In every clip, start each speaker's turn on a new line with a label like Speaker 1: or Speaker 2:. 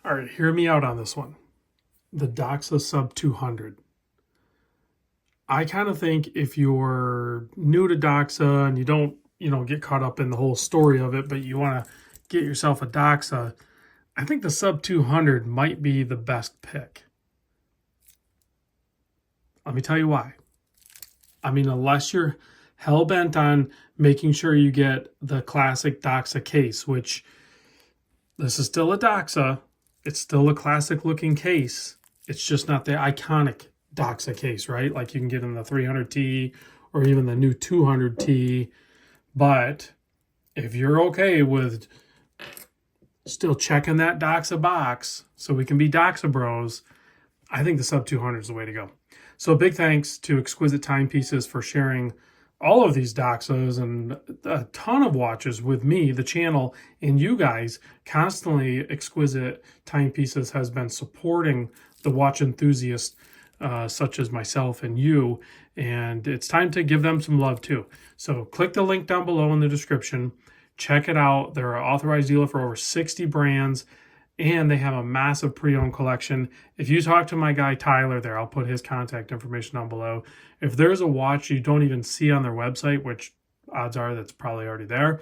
Speaker 1: All right, hear me out on this one. The Doxa Sub 200. I kind of think if you're new to Doxa and you don't, get caught up in the whole story of it, but you want to get yourself a Doxa, I think the Sub 200 might be the best pick. Let me tell you why. I mean, unless you're hell bent on making sure you get the classic Doxa case, which this is still a Doxa. It's still a classic looking case. It's just not the iconic Doxa case, right? Like you can get in the 300T or even the new 200T. But if you're okay with still checking that Doxa box so we can be Doxa bros, I think the Sub 200 is the way to go. So big thanks to Exquisite Timepieces for sharing all of these Doxas and a ton of watches with me, the channel, and you guys. Constantly, Exquisite Timepieces has been supporting the watch enthusiasts such as myself and you, and it's time to give them some love too. So click the link down below in the description. Check it out. They're an authorized dealer for over 60 brands, and they have a massive pre-owned collection. If you talk to my guy Tyler there, I'll put his contact information down below. If there's a watch you don't even see on their website, which odds are that's probably already there,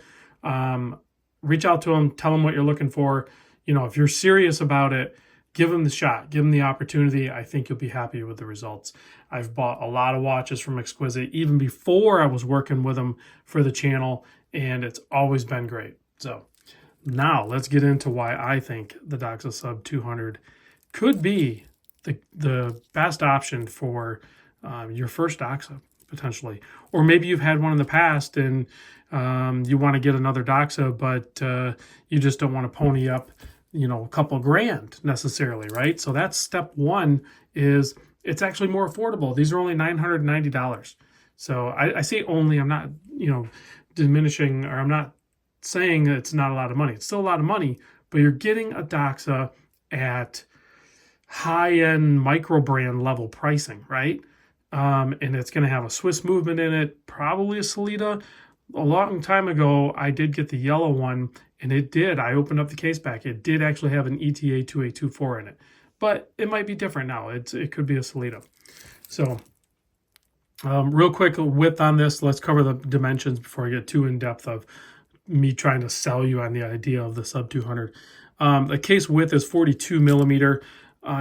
Speaker 1: reach out to them, tell them what you're looking for. If you're serious about it, give them the shot, give them the opportunity. I think you'll be happy with the results. I've bought a lot of watches from Exquisite even before I was working with them for the channel, and it's always been great. So now let's get into why I think the Doxa Sub 200 could be the best option for your first Doxa, potentially. Or maybe you've had one in the past and you want to get another Doxa, but you just don't want to pony up, a couple grand necessarily, right? So that's step one. Is it's actually more affordable. These are only $990. So I say only, I'm not, diminishing, or I'm not saying it's not a lot of money. It's still a lot of money, but you're getting a Doxa at high-end micro brand level pricing, right? And it's going to have a Swiss movement in it, probably a Sellita. A long time ago, I did get the yellow one, and I opened up the case back. It did actually have an ETA 2824 in it, but it might be different now. It could be a Sellita. So real quick width on this. Let's cover the dimensions before I get too in depth of me trying to sell you on the idea of the Sub 200. The case width is 42 millimeter.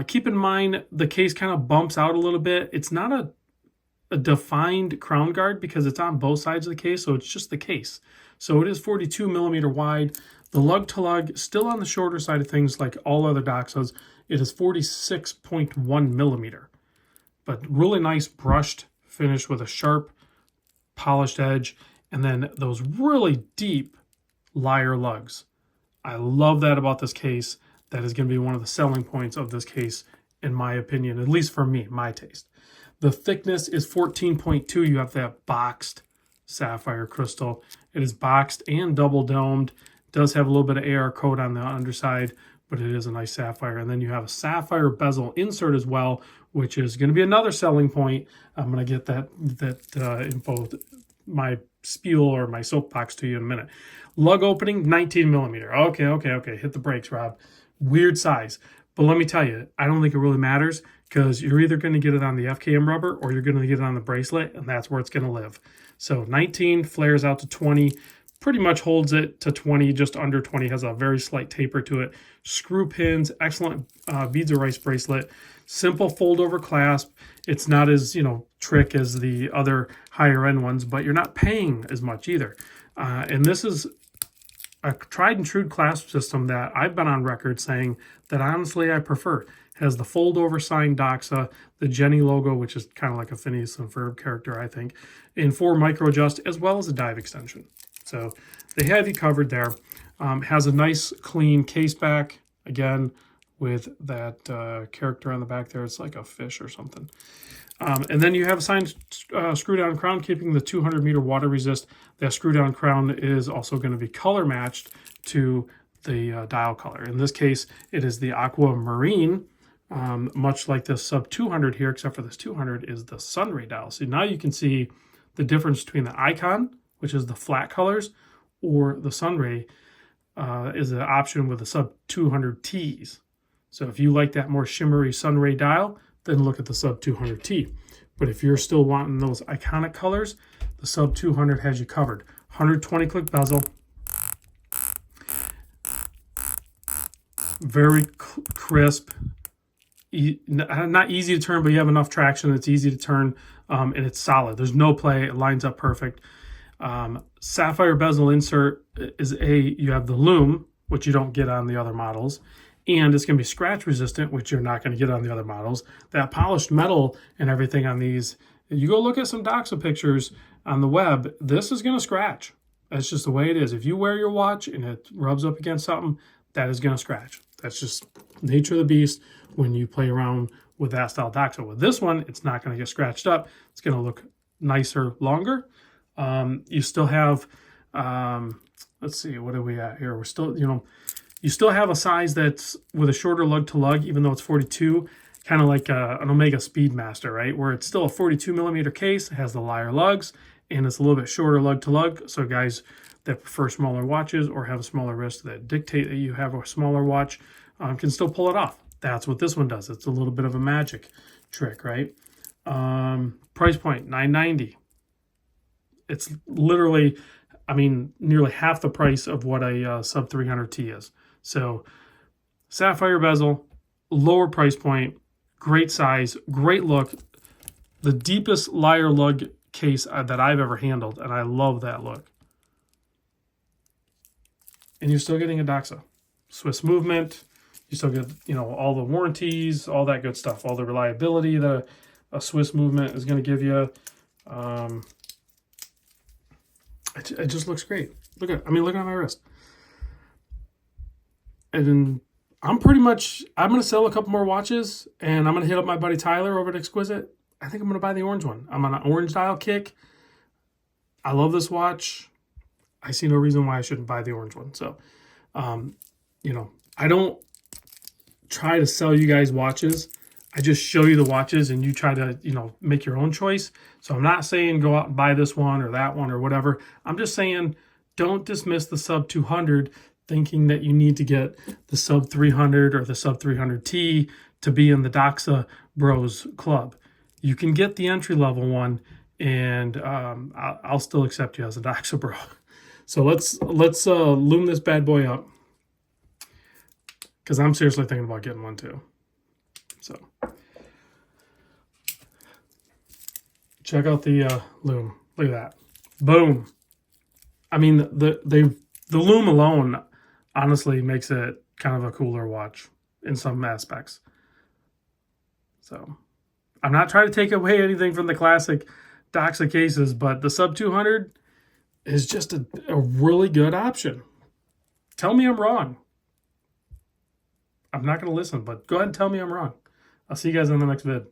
Speaker 1: Keep in mind the case kind of bumps out a little bit. It's not a defined crown guard because it's on both sides of the case, so it's just the case. So it is 42 millimeter wide. The lug to lug still on the shorter side of things, like all other Doxas. It is 46.1 millimeter, but really nice brushed finish with a sharp polished edge, and then those really deep lyre lugs. I love that about this case. That is going to be one of the selling points of this case, in my opinion, at least for me, my taste. The thickness is 14.2. You have that boxed sapphire crystal. It is boxed and double domed. It does have a little bit of AR coat on the underside, but it is a nice sapphire. And then you have a sapphire bezel insert as well, which is going to be another selling point. I'm going to get that info, my spiel or my soapbox to you in a minute. Lug opening, 19 millimeter. Okay. Hit the brakes, Rob. Weird size. But let me tell you, I don't think it really matters, because you're either going to get it on the FKM rubber or you're going to get it on the bracelet, and that's where it's going to live. So 19 flares out to 20, pretty much holds it to 20, just under 20, has a very slight taper to it. Screw pins, excellent beads of rice bracelet, simple fold over clasp. It's not as, trick as the other higher end ones, but you're not paying as much either. And this is a tried and true clasp system that I've been on record saying that honestly I prefer. It has the fold over sign Doxa, the Jenny logo, which is kind of like a Phineas and Ferb character, I think, in 4 micro adjust, as well as a dive extension. So they have you covered there. Has a nice clean case back, again, with that character on the back there. It's like a fish or something. And then you have a signed screw-down crown, keeping the 200-meter water resist. That screw-down crown is also going to be color matched to the dial color. In this case, it is the Aquamarine, much like the Sub 200 here, except for this 200 is the Sunray dial. So now you can see the difference between the Icon, which is the flat colors, or the Sunray is an option with the Sub 200 Ts. So if you like that more shimmery sunray dial, then look at the Sub 200T. But if you're still wanting those iconic colors, the Sub 200 has you covered. 120 click bezel. Very crisp. Not easy to turn, but you have enough traction. It's easy to turn, and it's solid. There's no play. It lines up perfect. Sapphire bezel insert is you have the Lume, which you don't get on the other models, and it's going to be scratch resistant, which you're not going to get on the other models. That polished metal and everything on these, you go look at some Doxa pictures on the web, this is going to scratch. That's just the way it is. If you wear your watch and it rubs up against something, that is going to scratch. That's just nature of the beast when you play around with that style Doxa. With this one, it's not going to get scratched up. It's going to look nicer longer. You still have, let's see, what are we at here? We're still, you still have a size that's with a shorter lug to lug, even though it's 42, kind of like an Omega Speedmaster, right? Where it's still a 42 millimeter case, it has the Lyre lugs, and it's a little bit shorter lug to lug. So guys that prefer smaller watches or have a smaller wrist that dictate that you have a smaller watch can still pull it off. That's what this one does. It's a little bit of a magic trick, right? Price point, $990. It's literally, I mean, nearly half the price of what a Sub 300T is. So sapphire bezel, lower price point, great size, great look. The deepest Lyre lug case that I've ever handled, and I love that look. And you're still getting a Doxa. Swiss movement. You still get, all the warranties, all that good stuff, all the reliability that a Swiss movement is going to give you. It just looks great. Look at my wrist. And I'm going to sell a couple more watches, and I'm going to hit up my buddy Tyler over at Exquisite. I think I'm going to buy the orange one. I'm on an orange dial kick. I love this watch. I see no reason why I shouldn't buy the orange one. So, I don't try to sell you guys watches. I just show you the watches and you try to, make your own choice. So I'm not saying go out and buy this one or that one or whatever. I'm just saying don't dismiss the Sub 200 thinking that you need to get the Sub 300 or the Sub 300T to be in the Doxa Bros Club. You can get the entry-level one, and I'll still accept you as a Doxa Bro. So let's loom this bad boy up, because I'm seriously thinking about getting one too. So check out the Lume. Look at that. Boom. I mean, the Lume alone honestly makes it kind of a cooler watch in some aspects. So I'm not trying to take away anything from the classic Doxa cases, but the Sub 200 is just a really good option. Tell me I'm wrong. I'm not going to listen, but go ahead and tell me I'm wrong. I'll see you guys in the next vid.